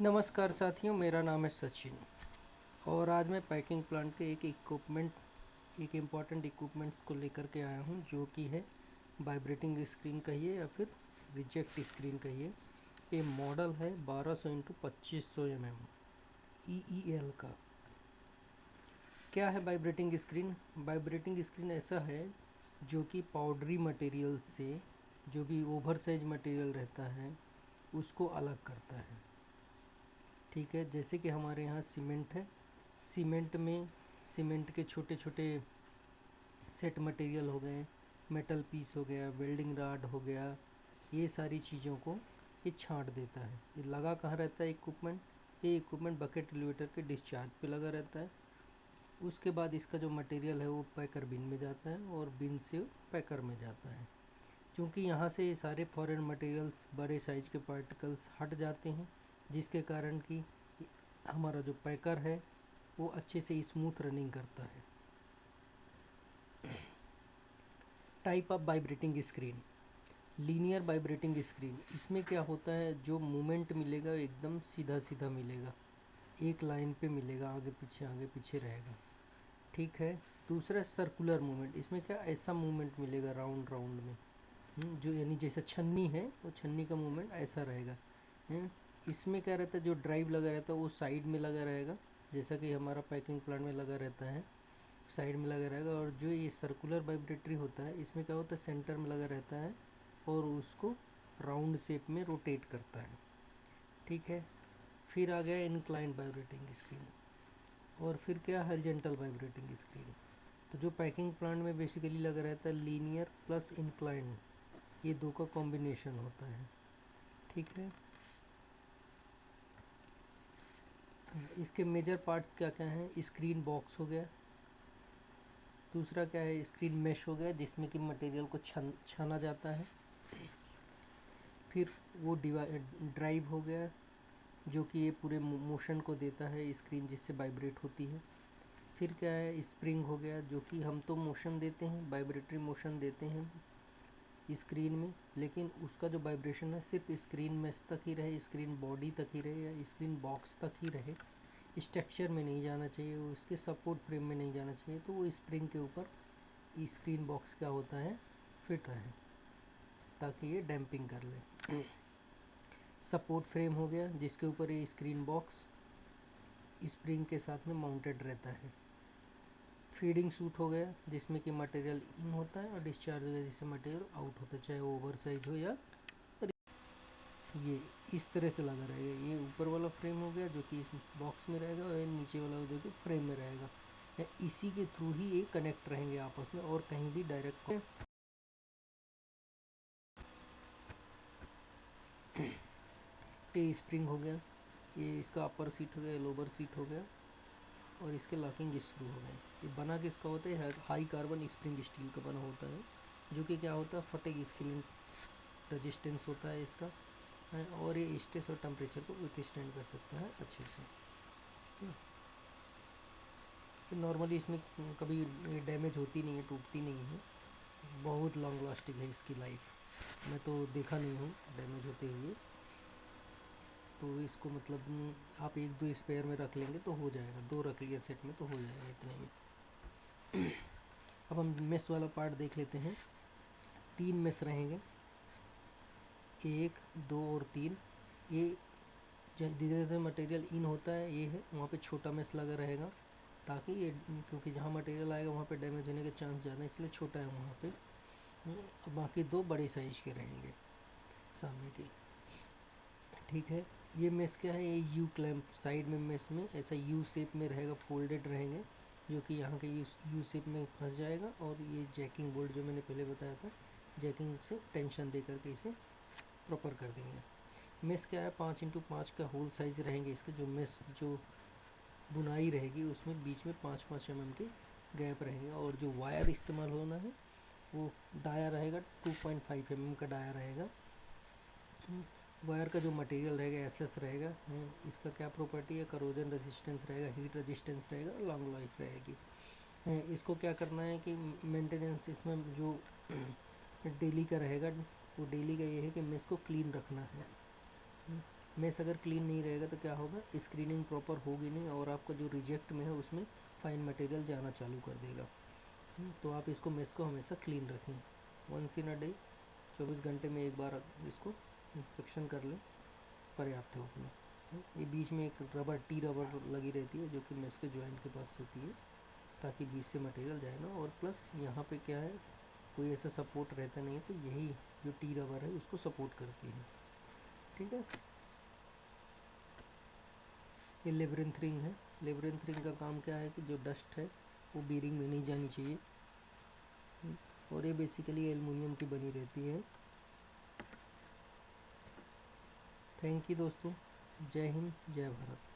नमस्कार साथियों, मेरा नाम है सचिन और आज मैं पैकिंग प्लांट के एक इम्पॉर्टेंट इक्विपमेंट्स को लेकर के आया हूं, जो कि है वाइब्रेटिंग स्क्रीन कहिए या फिर रिजेक्ट स्क्रीन कहिए। ये मॉडल है 1200 इंटू 2500 EEL का। क्या है वाइब्रेटिंग स्क्रीन? वाइब्रेटिंग स्क्रीन ऐसा है जो कि पाउडरी मटेरियल से, जो भी ओवर साइज मटेरियल रहता है, उसको अलग करता है। ठीक है, जैसे कि हमारे यहाँ सीमेंट है, सीमेंट के छोटे छोटे सेट मटेरियल हो गए, मेटल पीस हो गया, वेल्डिंग राड हो गया, ये सारी चीज़ों को ये छांट देता है। ये लगा कहाँ रहता है इक्विपमेंट? ये इक्विपमेंट बकेट एलिवेटर के डिस्चार्ज पे लगा रहता है। उसके बाद इसका जो मटेरियल है वो पैकर बिन में जाता है और बिन से पैकर में जाता है। क्योंकि यहाँ से ये सारे फॉरेन मटेरियल्स, बड़े साइज के पार्टिकल्स हट जाते हैं, जिसके कारण कि हमारा जो पैकर है वो अच्छे से स्मूथ रनिंग करता है। Type of vibrating screen, linear vibrating screen. इसमें क्या होता है, जो मूवमेंट मिलेगा एकदम सीधा सीधा मिलेगा, एक लाइन पे मिलेगा, आगे पीछे रहेगा। ठीक है। दूसरा सर्कुलर मूवमेंट, इसमें क्या ऐसा मूवमेंट मिलेगा राउंड राउंड में, जो यानी जैसा छन्नी है वो छन्नी का मूवमेंट ऐसा रहेगा। इसमें क्या रहता है, जो ड्राइव लगा रहता है वो साइड में लगा रहेगा, जैसा कि हमारा पैकिंग प्लांट में लगा रहता है, साइड में लगा रहेगा। और जो ये सर्कुलर वाइब्रेटरी होता है, इसमें क्या होता है, सेंटर में लगा रहता है और उसको राउंड शेप में रोटेट करता है। ठीक है। फिर आ गया इंक्लाइंड वाइब्रेटिंग स्क्रीन, और फिर क्या, हॉरिजॉन्टल वाइब्रेटिंग स्क्रीन। तो जो पैकिंग प्लांट में बेसिकली लगा रहता है, लीनियर प्लस इंक्लाइंड, ये दो का कॉम्बिनेशन होता है। ठीक है। इसके मेजर पार्ट्स क्या क्या हैं? स्क्रीन बॉक्स हो गया, दूसरा क्या है, स्क्रीन मेश हो गया, जिसमें कि मटेरियल को छाना जाता है। फिर वो ड्राइव हो गया, जो कि ये पूरे मोशन को देता है स्क्रीन, जिससे वाइब्रेट होती है। फिर क्या है, स्प्रिंग हो गया, जो कि हम तो मोशन देते हैं, वाइब्रेटरी मोशन देते हैं स्क्रीन में, लेकिन उसका जो वाइब्रेशन है सिर्फ स्क्रीन मेश तक ही रहे, स्क्रीन बॉडी तक ही रहे या स्क्रीन बॉक्स तक ही रहे, स्ट्रक्चर में नहीं जाना चाहिए, उसके सपोर्ट फ्रेम में नहीं जाना चाहिए। तो वो स्प्रिंग के ऊपर स्क्रीन बॉक्स क्या होता है, फिट है, ताकि ये डैम्पिंग कर ले। सपोर्ट फ्रेम हो गया, जिसके ऊपर ये स्क्रीन बॉक्स स्प्रिंग के साथ में माउंटेड रहता है। फीडिंग सूट हो गया, जिसमें कि मटेरियल इन होता है और डिस्चार्ज हो गया, जिससे मटेरियल आउट होता है, चाहे वो ओवर साइज हो या ये इस तरह से लगा रहेगा। ये ऊपर वाला फ्रेम हो गया, जो कि इस बॉक्स में रहेगा, और ये नीचे वाला जो कि फ्रेम में रहेगा। इसी के थ्रू ही ये कनेक्ट रहेंगे आपस में, और कहीं भी डायरेक्ट। ये स्प्रिंग हो गया, ये इसका अपर सीट हो गया, लोअर सीट हो गया, और इसके लॉकिंग स्क्रू हो गए। ये बना किसका होता है, हाई कार्बन स्प्रिंग स्टील का बना होता है, जो कि क्या होता है, फटेग एक्सीलेंट रजिस्टेंस होता है इसका, और ये स्ट्रेस और टेम्परेचर को विथस्टैंड कर सकता है अच्छे से। नॉर्मली इसमें कभी डैमेज होती नहीं है, टूटती नहीं है, बहुत लॉन्ग लास्टिंग है इसकी लाइफ। मैं तो देखा नहीं हूँ डैमेज होते हुए। तो इसको मतलब आप एक दो स्पेयर में रख लेंगे तो हो जाएगा, दो रख लिया सेट में तो हो जाएगा इतने में। अब हम मेस वाला पार्ट देख लेते हैं। 3 मेस रहेंगे, 1 2 और 3। ये धीरे धीरे मटेरियल इन होता है, ये है वहाँ पे छोटा मेस लगा रहेगा, ताकि ये, क्योंकि जहाँ मटेरियल आएगा वहाँ पे डैमेज होने के चांस ज़्यादा है, इसलिए छोटा है वहाँ पे। बाकी 2 बड़े साइज के रहेंगे सामने के। ठीक है। ये मेस क्या है, ये यू क्लैंप साइड में, मेस में ऐसा यू शेप में रहेगा, फोल्डेड रहेंगे, जो कि यहाँ के यू शेप में फंस जाएगा। और ये जैकिंग बोल्ट जो मैंने पहले बताया था, जैकिंग से टेंशन दे करके इसे प्रॉपर कर देंगे। मेस क्या है, 5x5 का होल साइज रहेंगे इसके। जो मेस जो बुनाई रहेगी उसमें बीच में 5-5 mm के गैप रहेगा, और जो वायर इस्तेमाल होना है वो डाया रहेगा, 2.5 mm का डाया रहेगा। वायर का जो मटेरियल रहेगा एसएस रहेगा। इसका क्या प्रॉपर्टी है, करोजन रेजिस्टेंस रहेगा, हीट रेजिस्टेंस रहेगा, लॉन्ग लाइफ रहेगी। इसको क्या करना है कि मेंटेनेंस इसमें जो डेली का रहेगा, वो डेली का ये है कि मेस को क्लीन रखना है। मेस अगर क्लीन नहीं रहेगा तो क्या होगा, स्क्रीनिंग प्रॉपर होगी नहीं और आपका जो रिजेक्ट में है उसमें फाइन मटेरियल जाना चालू कर देगा। तो आप इसको मेस को हमेशा क्लीन रखें, वंस इन अ डे, 24 घंटे में एक बार इसको इंस्पेक्शन कर लें, पर्याप्त है उतना। ये बीच में एक रबर, टी रबर लगी रहती है जो कि मेस के जॉइंट के पास होती है, ताकि बीच से मटेरियल जाए ना। और प्लस यहाँ पे क्या है, कोई ऐसा सपोर्ट रहता नहीं है, तो यही जो टी रबर है उसको सपोर्ट करती है। ठीक है, ये लेबरिंथ रिंग है। लेबरिंथ रिंग का काम क्या है कि जो डस्ट है वो बीरिंग में नहीं जानी चाहिए, और ये बेसिकली एल्युमिनियम की बनी रहती है। थैंक यू दोस्तों, जय हिंद, जय भारत।